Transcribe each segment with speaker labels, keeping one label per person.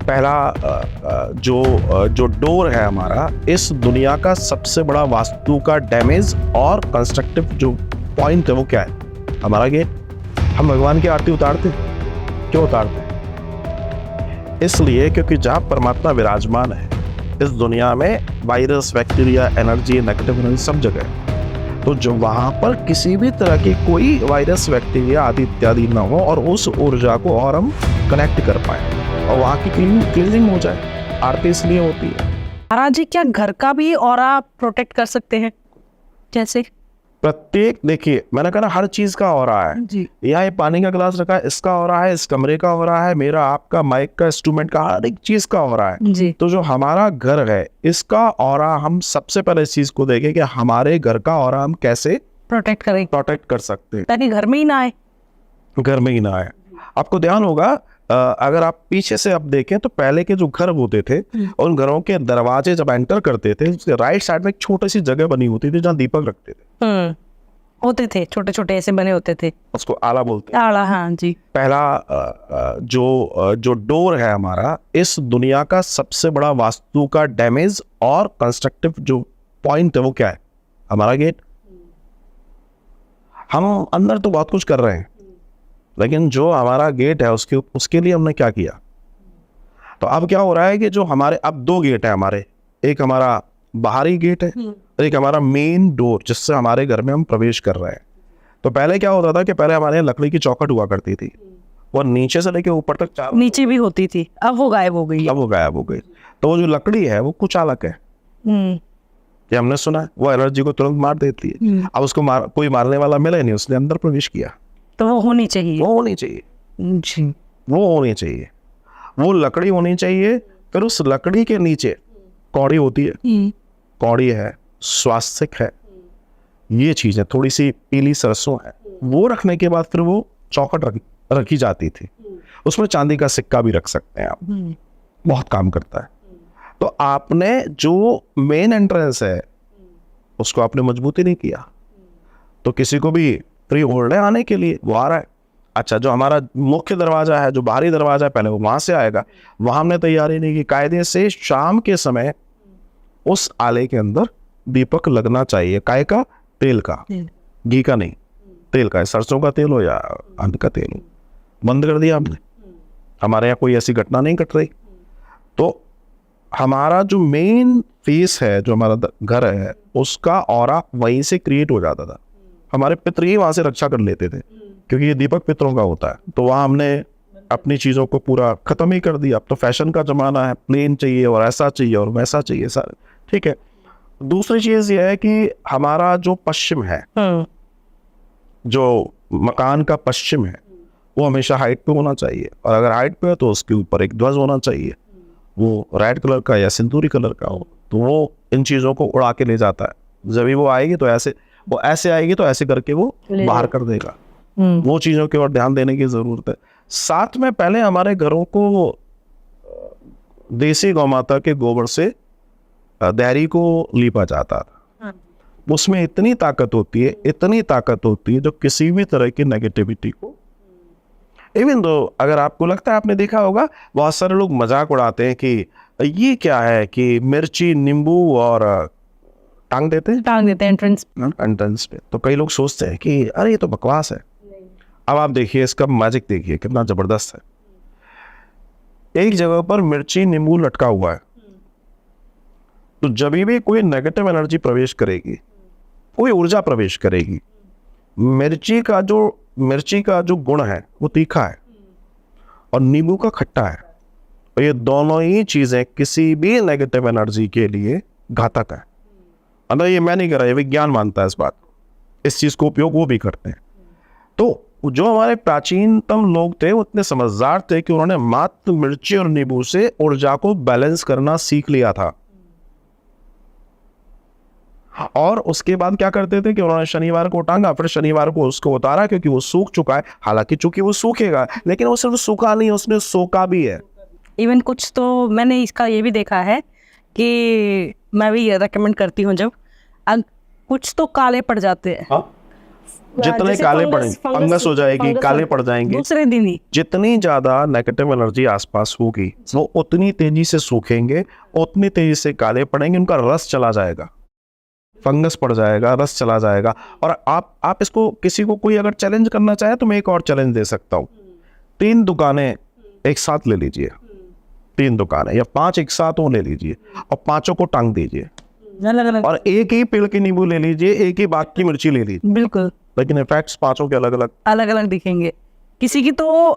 Speaker 1: जो डोर है हमारा, इस दुनिया का सबसे बड़ा वास्तु का डैमेज और कंस्ट्रक्टिव जो पॉइंट है वो क्या है? हमारा गेट। हम भगवान की आरती उतारते, क्यों उतारते? इसलिए क्योंकि जहाँ परमात्मा विराजमान है इस दुनिया में, virus, bacteria, energy, negative energy सब जगह है। तो जो वहां पर किसी भी तरह की कोई वायरस, बैक्टीरिया आदि इत्यादि ना हो और उस ऊर्जा को और हम कनेक्ट कर पाए और वहाँ की क्लीनिंग हो जाए। आरती इसलिए होती है।
Speaker 2: महाराज जी, क्या घर का भी ऑरा प्रोटेक्ट कर सकते हैं? जैसे
Speaker 1: प्रत्येक, देखिए मैंने कहा ना, हर चीज का हो रहा है
Speaker 2: जी।
Speaker 1: यहाँ ये पानी का गिलास रखा है, इसका हो रहा है, इस कमरे का हो रहा है, मेरा, आपका, माइक का, इंस्ट्रूमेंट का, हर एक चीज का हो रहा है
Speaker 2: जी।
Speaker 1: तो जो हमारा घर है इसका ऑरा, हम सबसे पहले इस चीज को देखें कि हमारे घर का ऑरा हम कैसे प्रोटेक्ट कर सकते हैं
Speaker 2: ताकि घर में ही ना आए।
Speaker 1: घर में ही ना आए। आपको ध्यान होगा, अगर आप पीछे से अब देखें तो पहले के जो घर होते थे उन घरों के दरवाजे जब एंटर करते थे उसके राइट साइड में एक छोटी सी जगह बनी होती थी जहाँ दीपक रखते थे।
Speaker 2: होते थे, छोटे छोटे ऐसे बने होते थे,
Speaker 1: उसको आला बोलते हैं।
Speaker 2: आला, हाँ जी।
Speaker 1: पहला जो डोर है हमारा, इस दुनिया का सबसे बड़ा वास्तु का डैमेज और कंस्ट्रक्टिव जो पॉइंट है वो क्या है? हमारा गेट। हम अंदर तो बहुत कुछ कर रहे हैं लेकिन जो हमारा गेट है उसके लिए हमने क्या किया? तो अब क्या हो रहा है कि जो हमारे अब दो गेट है हमारे, एक हमारा बाहरी गेट है और एक हमारा मेन डोर जिससे हमारे घर में हम प्रवेश कर रहे हैं। तो पहले क्या होता था कि पहले हमारे यहाँ लकड़ी की चौखट हुआ करती थी और नीचे से लेके ऊपर तक चार
Speaker 2: नीचे भी होती थी, अब वो गायब हो गई।
Speaker 1: तो वो जो लकड़ी है वो कुचालक है, ये हमने सुना है, वो एनर्जी को तुरंत मार देती है। अब उसको कोई मारने वाला मिला ही नहीं, उसने अंदर प्रवेश किया।
Speaker 2: तो वो होनी चाहिए,
Speaker 1: वो होनी चाहिए
Speaker 2: जी,
Speaker 1: वो होनी चाहिए, वो लकड़ी होनी चाहिए। फिर उस लकड़ी के नीचे कौड़ी होती है, कौड़ी है, स्वास्तिक है, ये चीजें थोड़ी सी पीली सरसों है, वो रखने के बाद फिर वो चौखट रखी जाती थी। उसमें चांदी का सिक्का भी रख सकते हैं आप, बहुत काम करता है। तो आपने जो मेन एंट्रेंस है उसको आपने मजबूती नहीं किया, तो किसी को भी फ्री होल्ड है आने के लिए, वो आ रहा है। अच्छा, जो हमारा मुख्य दरवाजा है, जो बाहरी दरवाजा है, पहले वो वहां से आएगा, वहां हमने तैयारी नहीं की। कायदे से शाम के समय उस आले के अंदर दीपक लगना चाहिए। काय का? तेल का, घी का नहीं, तेल का है, सरसों का तेल हो या अन्न का तेल हो। बंद कर दिया हमने, हमारे यहाँ कोई ऐसी घटना नहीं घट रही। तो हमारा जो मेन फेस है, जो हमारा घर है, उसका ऑरा वहीं से क्रिएट हो जाता था। हमारे पितर ही वहां से रक्षा कर लेते थे क्योंकि ये दीपक पितरों का होता है। तो वहां हमने अपनी चीजों को पूरा खत्म ही कर दिया। अब तो फैशन का जमाना है, प्लेन चाहिए और ऐसा चाहिए और वैसा चाहिए सारे, ठीक है। दूसरी चीज ये है कि हमारा जो पश्चिम है, जो मकान का पश्चिम है, वो हमेशा हाइट पे होना चाहिए और अगर हाइट पे है तो उसके ऊपर एक ध्वज होना चाहिए, वो रेड कलर का या सिंदूरी कलर का हो। तो वो इन चीजों को उड़ा के ले जाता है। जब भी वो आएगी तो ऐसे आएगी तो ऐसे करके वो बाहर कर देगा। वो चीजों की ओर ध्यान देने की जरूरत है। साथ में पहले हमारे घरों को देसी गौमाता के गोबर से देहरी को लीपा जाता था। उसमें इतनी ताकत होती है जो किसी भी तरह की नेगेटिविटी को, इवन दो, अगर आपको लगता है, आपने देखा होगा बहुत सारे लोग मजाक उड़ाते हैं कि ये क्या है कि मिर्ची, नींबू और टांग देते हैं एंट्रेंस पे। तो कई लोग सोचते हैं कि अरे ये तो बकवास है। अब आप देखिए इसका मैजिक, देखिए कितना जबरदस्त है। एक जगह पर मिर्ची, नींबू लटका हुआ है, तो जब भी कोई नेगेटिव एनर्जी प्रवेश करेगी, कोई ऊर्जा प्रवेश करेगी, मिर्ची का जो गुण है वो तीखा है और नींबू का खट्टा है, और ये दोनों ही चीजें किसी भी नेगेटिव एनर्जी के लिए घातक है। अंदर ये मैं नहीं कर रहा, ये विज्ञान मानता है इस बात को, इस चीज को उपयोग वो भी करते हैं। तो जो हमारे प्राचीनतम लोग थे वो इतने समझदार थे कि उन्होंने मात्र मिर्ची और नींबू से ऊर्जा को बैलेंस करना सीख लिया था। और उसके बाद क्या करते थे कि उन्होंने शनिवार को टांगा, फिर शनिवार को उसको उतारा क्योंकि वो सूख चुका है। हालांकि चूंकि वो सूखेगा, लेकिन वो सिर्फ सूखा नहीं, उसने सोखा भी है।
Speaker 2: इवन कुछ तो मैंने इसका ये भी देखा है कि मैं भी ये रेकमेंड करती हूँ, जब कुछ तो काले पड़ जाते हैं,
Speaker 1: जितने
Speaker 2: जैसे
Speaker 1: काले
Speaker 2: फंगस-
Speaker 1: पड़ेंगे,
Speaker 2: फंगस-
Speaker 1: फंगस हो जाएगी,
Speaker 2: फंगस
Speaker 1: काले
Speaker 2: हो-
Speaker 1: पड़ जाएंगे,
Speaker 2: दूसरे दिन ही।
Speaker 1: जितनी ज्यादा नेगेटिव एनर्जी आसपास होगी वो उतनी तेजी से सूखेंगे, उतनी तेजी से काले पड़ेंगे, उनका रस चला जाएगा, फंगस पड़ जाएगा, रस चला जाएगा। और आप इसको किसी को कोई अगर चैलेंज करना चाहे तो मैं एक और चैलेंज दे सकता हूँ। 3 दुकानें एक साथ ले लीजिए, 3 दुकानें या 5 एक साथ वो ले लीजिए और 5 को टांग दीजिए,
Speaker 2: अलग अलग।
Speaker 1: और एक ही पेड़ की नींबू ले लीजिए, एक ही बाग की मिर्ची ले लीजिए,
Speaker 2: बिल्कुल
Speaker 1: लेकिन इफेक्ट्स 5 के अलग अलग।
Speaker 2: अलग अलग दिखेंगे। किसी की तो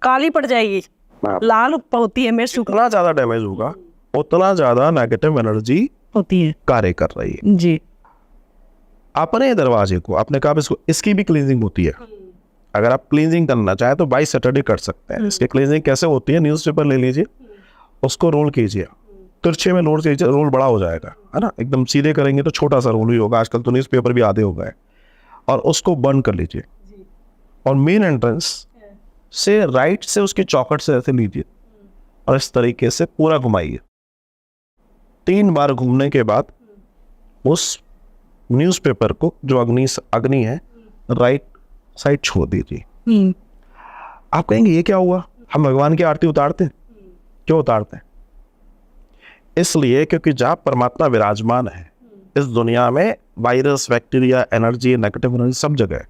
Speaker 2: काली पड़ जाएगी, लाल होती है, मिर्च
Speaker 1: जितना ज्यादा डैमेज होगा उतना ज्यादा नेगेटिव एनर्जी
Speaker 2: होती है।
Speaker 1: कार्य कर रही है।
Speaker 2: जी।
Speaker 1: अपने दरवाजे को, आपने कहा इसको, इसकी भी क्लीनिंग होती है। अगर आप क्लीनिंग करना चाहे तो बाई सैटरडे कर सकते हैं। इसकी क्लीनिंग कैसे होती है? न्यूज़पेपर ले लीजिए, उसको रोल कीजिए, तिरछे में रोल कीजिए, रोल बड़ा हो जाएगा, है ना। एकदम सीधे करेंगे तो छोटा सा रोल ही होगा, आजकल तो न्यूज़पेपर भी आधे हो गए। और उसको बर्न कर लीजिए और मेन एंट्रेंस से राइट से उसकी चौखट से ऐसे लीजिए और इस तरीके से पूरा घुमाइए। 3 बार घूमने के बाद उस न्यूज़पेपर को, जो अग्नि है, राइट साइड छोड़ दीजिए। आप कहेंगे ये क्या हुआ? हम भगवान की आरती उतारते हैं। क्यों उतारते हैं? इसलिए क्योंकि जहाँ परमात्मा विराजमान है इस दुनिया में, virus, bacteria, energy, negative energy सब जगह है।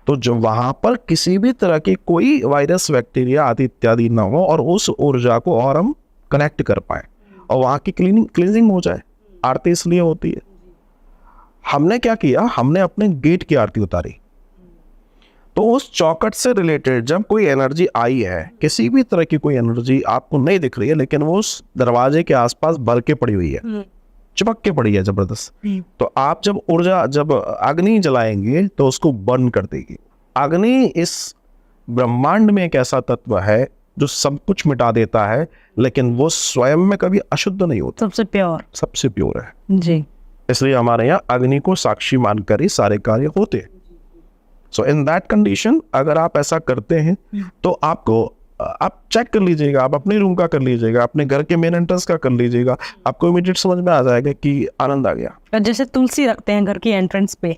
Speaker 1: तो जो वहां पर किसी भी तरह की कोई वायरस, बैक्टीरिया आदि इत्यादि ना हो और उस ऊर्जा को और हम कनेक्ट कर पाए और वहां की क्लीनिंग हो जाए। आरती इसलिए होती है। हमने क्या किया? हमने अपने गेट की आरती उतारी। तो उस चौखट से रिलेटेड जब कोई एनर्जी आई है, किसी भी तरह की कोई एनर्जी आपको नहीं दिख रही है, लेकिन वो उस दरवाजे के आसपास भर के पड़ी हुई है, चिपक के पड़ी है जबरदस्त, तो आप जब अग्नि जलाएंगे तो उसको बर्न कर देगी। अग्नि इस ब्रह्मांड में एक ऐसा तत्व है जो सब कुछ मिटा देता है, लेकिन वो स्वयं में कभी अशुद्ध नहीं होता,
Speaker 2: सबसे प्योर,
Speaker 1: सबसे प्योर है।
Speaker 2: जी।
Speaker 1: इसलिए हमारे यहाँ अग्नि को साक्षी मानकर ही सारे कार्य होते हैं। सो इन दैट कंडीशन अगर आप ऐसा करते हैं तो आप चेक कर लीजिएगा, आप अपने रूम का कर लीजिएगा, अपने घर के मेन एंट्रेंस का कर लीजिएगा, आपको इमीडिएट समझ में आ जाएगा कि आनंद आ गया।
Speaker 2: और जैसे तुलसी रखते हैं घर की एंट्रेंस पे,